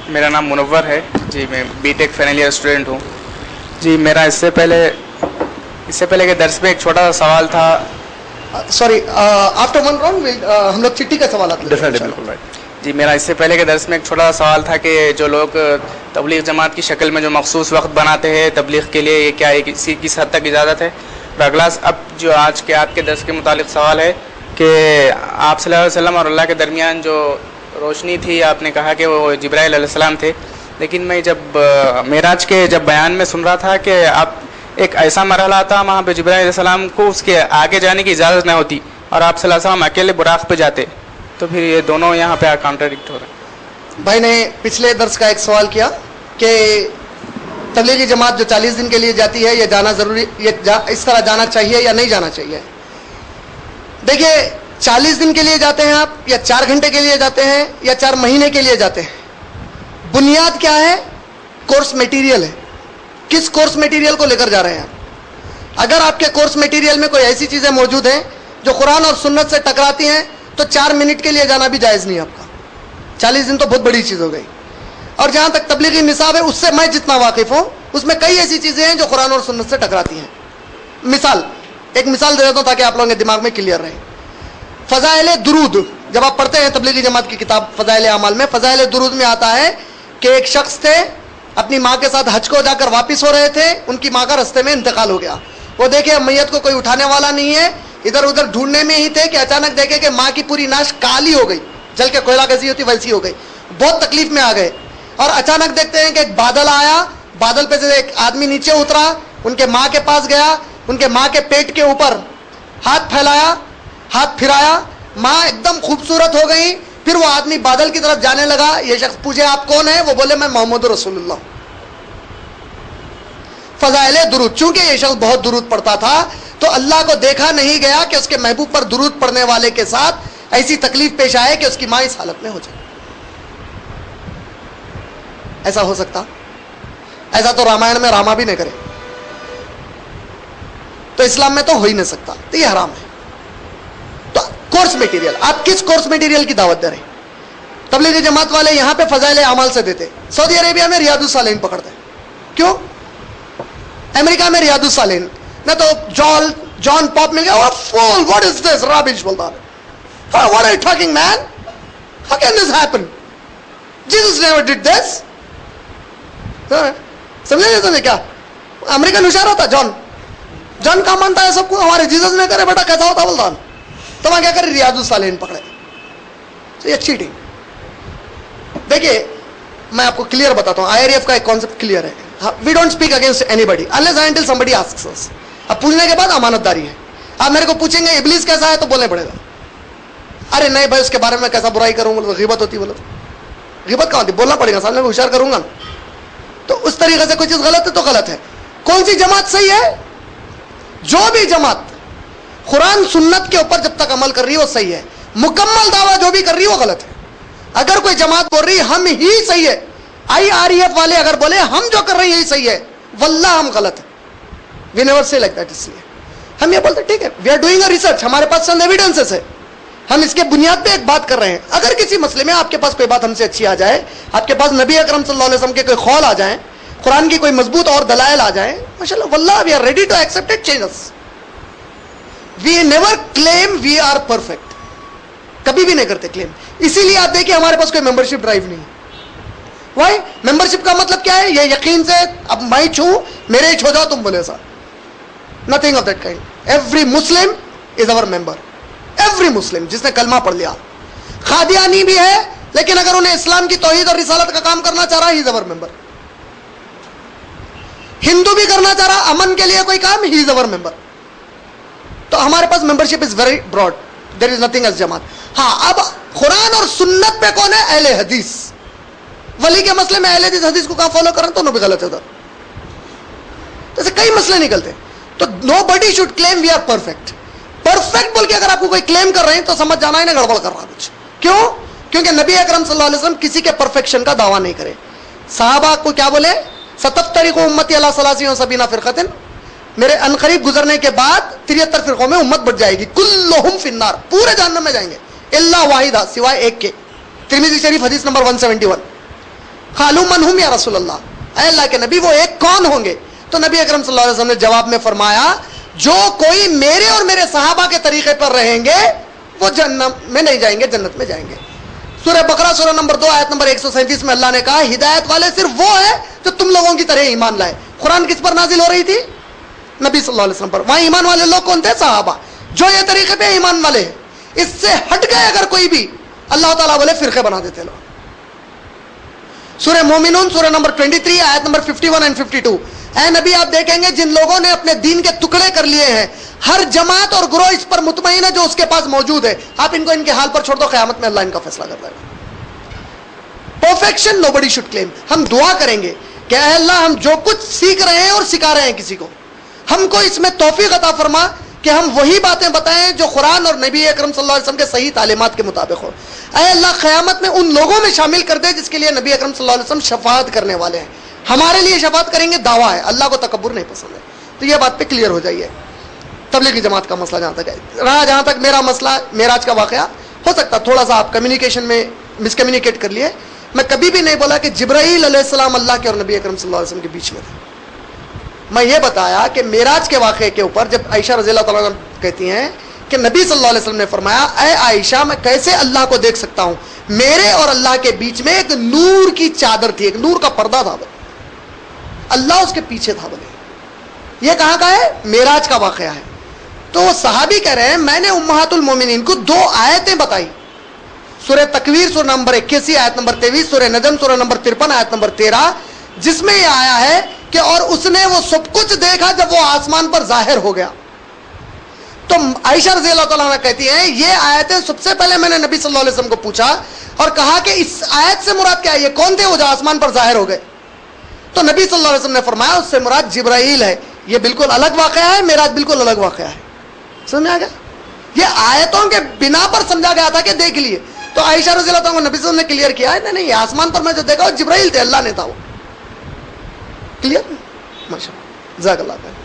میرا نام منور ہے جی، میں B tech final year student ہوں جی. میرا اس سے پہلے کے درس میں ایک چھوٹا سا سوال تھا. سوری، آفٹر ون راؤنڈ ہم لوگ چٹھی کا سوالات لیں گے. جی میرا اس سے پہلے کے درس میں ایک چھوٹا سا سوال تھا کہ جو لوگ تبلیغ جماعت کی شکل میں جو مخصوص وقت بناتے ہیں تبلیغ کے لیے، یہ کیا ہے، کس حد تک اجازت ہے؟ اور اگلا اب جو آج کے آپ کے درس کے متعلق سوال ہے کہ آپ صلی اللہ علیہ وسلم اور اللہ کے درمیان جو روشنی تھی، آپ نے کہا کہ وہ جبرائیل علیہ السلام تھے، لیکن میں جب معراج کے بیان میں سن رہا تھا کہ آپ ایک ایسا مرحلہ آتا وہاں پہ جبرائیل علیہ السلام کو اس کے آگے جانے کی اجازت نہ ہوتی اور آپ صلی اللہ علیہ وسلم اکیلے براق پہ جاتے، تو پھر یہ دونوں یہاں پہ کانٹراڈکٹ ہو رہے ہیں. بھائی نے پچھلے درس کا ایک سوال کیا کہ تبلیغی جماعت جو 40 دن کے لیے جاتی ہے، یہ جانا ضروری، اس طرح جانا چاہیے یا نہیں جانا چاہیے؟ دیکھیے، 40 دن کے لیے جاتے ہیں آپ، یا 4 گھنٹے کے لیے جاتے ہیں، یا 4 مہینے کے لیے جاتے ہیں، بنیاد کیا ہے؟ کورس میٹیریل ہے. کس کورس میٹیریل کو لے کر جا رہے ہیں؟ اگر آپ کے کورس میٹیریل میں کوئی ایسی چیزیں موجود ہیں جو قرآن اور سنت سے ٹکراتی ہیں تو 4 منٹ کے لیے جانا بھی جائز نہیں آپ کا. 40 دن تو بہت بڑی چیز ہو گئی. اور جہاں تک تبلیغی نصاب ہے، اس سے میں جتنا واقف ہوں، اس میں کئی ایسی چیزیں ہیں جو قرآن اور سنت سے ٹکراتی ہیں. ایک مثال دے دیتا ہوں تاکہ آپ لوگوں کے دماغ میں کلیئر رہے. فضائل درود جب آپ پڑھتے ہیں تبلیغی جماعت کی کتاب فضائل اعمال میں، فضائل درود میں آتا ہے کہ ایک شخص تھے، اپنی ماں کے ساتھ حج کو جا کر واپس ہو رہے تھے، ان کی ماں کا رستے میں انتقال ہو گیا. وہ دیکھے میت کو کوئی اٹھانے والا نہیں ہے، ادھر ادھر ڈھونڈنے میں ہی تھے کہ اچانک دیکھے کہ ماں کی پوری ناش کالی ہو گئی، جل کے کوئلہ کیسی ہوتی ویسی ہو گئی. بہت تکلیف میں آ گئے اور اچانک دیکھتے ہیں کہ ایک بادل آیا، بادل پہ سے ایک آدمی نیچے اترا، ان کے ماں کے پاس گیا، ان کے ماں کے پیٹ کے اوپر ہاتھ پھیلایا، ہاتھ پھرایا، ماں ایک دم خوبصورت ہو گئی. پھر وہ آدمی بادل کی طرف جانے لگا. یہ شخص پوچھے آپ کون ہیں؟ وہ بولے میں محمد رسول اللہ. فضائل درود، چونکہ یہ شخص بہت درود پڑھتا تھا تو اللہ کو دیکھا نہیں گیا کہ اس کے محبوب پر درود پڑھنے والے کے ساتھ ایسی تکلیف پیش آئے کہ اس کی ماں اس حالت میں ہو جائے. ایسا ہو سکتا؟ ایسا تو رامائن میں راما بھی نہیں کرے، تو اسلام میں تو ہو ہی نہیں سکتا، تو یہ حرام ہے. تو کورس میٹیریل، آپ کس کورس میٹیریل کی دعوت دے رہے ہیں؟ تبلیغی جماعت والے یہاں پہ فضائل اعمال سے دیتے، سعودی عربیہ میں ریاض الصالحین پکڑتے ہیں. کیوں؟ امریکہ میں ریاض الصالحین نہ تو جان پاپ مل گیا. فول واٹ از دس رابش بولتا ہے. What are you talking man? How can this happen? Jesus never did this. سمجھے تمہیں کیا امریکن ہوشیار ہوتا؟ جان کا مانتا ہے سب کو، ہمارے جیسس نے کرے بیٹا کیسا ہوتا بولتا. تو وہاں کیا کرے؟ ریاض الصالحین پکڑے. تو یہ چیٹنگ. دیکھیے میں آپ کو کلیئر بتاتا ہوں، IRF کا ایک کانسیپٹ کلیئر ہے. We don't speak against anybody unless and until somebody asks us. اب پوچھنے کے بعد امانت داری ہے. آپ میرے کو پوچھیں گے ابلیس کیسا ہے تو بولنے پڑے گا. ارے نہیں بھائی اس کے بارے میں کیسا برائی کروں گا، غیبت ہوتی، بولو غیبت کہاں ہوتی؟ بولنا پڑے گا، سامنے کو ہوشیار کروں گا. تو اس طریقے سے کوئی چیز غلط ہے تو غلط ہے. کون سی جماعت صحیح ہے؟ جو بھی جماعت قرآن سنت کے اوپر جب تک عمل کر رہی ہے وہ صحیح ہے. مکمل دعویٰ جو بھی کر رہی ہے وہ غلط ہے. اگر کوئی جماعت بول رہی ہے ہم ہی صحیح ہے، IRF والے اگر بولے ہم جو کر رہے ہیں یہی صحیح ہے، واللہ ہم غلط ہیں. We never say like that. اس لیے ہم یہ بولتے ٹھیک ہے we are doing a research, ہمارے پاس چند ایویڈنسز ہے، ہم اس کے بنیاد پہ ایک بات کر رہے ہیں. اگر کسی مسئلے میں آپ کے پاس کوئی بات ہم سے اچھی آ جائے، آپ کے پاس نبی اکرم صلی اللہ علیہ وسلم کے کوئی قول آ جائیں، قرآن کی کوئی مضبوط اور دلائل آ جائیں، ماشاءاللہ واللہ we are ready to accept it, change us. We never claim we are perfect, کبھی بھی نہیں کرتے کلیم. اسی لیے آپ دیکھیں ہمارے پاس کوئی ممبرشپ ڈرائیو نہیں ہے. وائی؟ ممبرشپ کا مطلب کیا ہے؟ یہ یقین سے اب میں چھوں میرے ہی چھو جاؤ تم بولے سا. Nothing of that kind. Every Muslim is over member. Every Muslim جس نے کلمہ پڑھ لیا، قادیانی بھی ہے لیکن اگر انہیں اسلام کی توحید اور رسالت کا کام کرنا چاہ رہا ہے ہی از اوور ممبر. ہندو بھی کرنا چاہ رہا امن کے لیے کوئی کام، ہی از اوور ممبر. تو ہمارے پاس membership is very broad, there is nothing as جماعت. ہاں اب قرآن اور سنت پہ کون ہے؟ اہل حدیث. ولی کے مسئلے میں اہل حدیث کو کہاں فالو کریں تو بھی غلط ہے ادھر. ایسے کئی مسئلے نکلتے ہیں. تو no buddy should claim we are perfect. Perfect بول کے اگر آپ کو کوئی کلیم کر رہے ہیں تو سمجھ جانا ہے نا گڑبڑ کر رہا کچھ. کیوں؟ کیونکہ نبی اکرم صلی اللہ علیہ وسلم کسی کے پرفیکشن کا دعویٰ نہیں کرے. صحابہ کو کیا بولے؟ ستفترق امتی علی 73 فرقۃ، میرے انقریب گزرنے کے بعد 73 فرقوں میں امت بٹ جائے گی. کلہم فی النار، پورے جہنم میں جائیں گے، الا واحدہ، سوائے ایک کے. ترمذی شریف حدیث نمبر 171. قالوا من هم یا رسول اللہ, اے اللہ کے نبی وہ ایک کون ہوں گے؟ تو نبی اکرم صلی اللہ علیہ وسلم نے جواب میں فرمایا جو کوئی میرے اور میرے صحابہ کے طریقے پر رہیں گے وہ جنت میں نہیں جائیں گے, جنت میں جائیں گے. سورہ بقرہ سورہ نمبر 2 آیت نمبر 137 میں اللہ نے کہا ہدایت والے صرف وہ ہیں جو تم لوگوں کی طرح ایمان لائے. قرآن کس پر نازل ہو رہی تھی؟ نبی صلی اللہ علیہ وسلم پر. وہاں ایمان والے لوگ کون تھے؟ صحابہ, جو یہ طریقے پہ ایمان والے ہیں. اس سے ہٹ گئے اگر کوئی بھی, اللہ تعالیٰ بولے فرقے بنا دیتے لوگ. سورہ مومنون سورہ نمبر 23 آیت نمبر 51 and 52, اے نبی آپ دیکھیں گے جن لوگوں نے اپنے دین کے ٹکڑے کر لیے ہیں, ہر جماعت اور گروہ اس پر مطمئن ہے جو اس کے پاس موجود ہے, آپ ان کو ان کے حال پر چھوڑ دو, قیامت میں اللہ ان کا فیصلہ کر دے گا. Perfection nobody should claim. ہم دعا کریں گے کہ اے اللہ ہم جو کچھ سیکھ رہے ہیں اور سکھا رہے ہیں کسی کو, ہم کو اس میں توفیق عطا فرما کہ ہم وہی باتیں بتائیں جو قرآن اور نبی اکرم صلی اللہ علیہ وسلم کے صحیح تعلیمات کے مطابق ہو. اے اللہ قیامت میں ان لوگوں میں شامل کر دے جس کے لیے نبی اکرم صلی اللہ علیہ وسلم شفاعت کرنے والے ہیں. ہمارے لیے شفاعت کریں گے دعویٰ ہے, اللہ کو تکبر نہیں پسند ہے. تو یہ بات پہ کلیئر ہو جائیے. تبلیغی جماعت کا مسئلہ جہاں تک ہے رہا, جہاں تک میرا مسئلہ معراج کا واقعہ, ہو سکتا تھوڑا سا آپ کمیونیکیشن میں مس کمیونیکیٹ کر لیے. میں کبھی بھی نہیں بولا کہ جبرائیل علیہ السلام اللہ کے اور نبی اکرم صلی اللہ علیہ وسلم کے بیچ میں تھے. میں یہ بتایا کہ معراج کے واقعے کے اوپر جب عائشہ رضی اللہ تعالیٰ عنہ کہتی ہیں کہ نبی صلی اللہ علیہ وسلم نے فرمایا اے عائشہ میں کیسے اللہ کو دیکھ سکتا ہوں, میرے اور اللہ کے بیچ میں ایک نور کی چادر تھی, ایک نور کا پردہ تھا, اللہ اس کے پیچھے تھا. بولے یہ کہاں کا ہے؟ معراج کا واقعہ ہے. تو صحابی کہہ رہے ہیں میں نے امہات المومنین کو 2 آیتیں بتائی, سورہ تکویر سورہ نمبر 81 آیت نمبر 23, سورہ نجم سورہ نمبر 53 آیت نمبر 13, جس میں یہ آیا ہے کہ اور اس نے وہ سب کچھ دیکھا جب وہ آسمان پر ظاہر ہو گیا. تو عائشہ رضی اللہ تعالیٰ عنہ کہتی ہیں یہ آیتیں سب سے پہلے میں نے نبی صلی اللہ علیہ وسلم کو پوچھا اور کہا کہ اس آیت سے مراد کیا ہے, یہ کون تھے وہ جو آسمان پر ظاہر ہو گئے؟ تو نبی صلی اللہ علیہ وسلم نے فرمایا اس سے مراد جبرائیل ہے. یہ بالکل الگ واقعہ ہے, معراج بالکل الگ واقعہ ہے. سمجھ میں آ گیا؟ یہ آیتوں کے بنا پر سمجھا گیا تھا کہ دیکھ لیے. تو عائشہ رضی اللہ تعالیٰ نبی صلی اللہ علیہ وسلم نے کلیئر کیا ہے نہیں آسمان پر میں جو دیکھا وہ جبرائیل تھے, اللہ نے تھا وہ. کلیئر؟ ماشاء اللہ, جزاک اللہ خیر.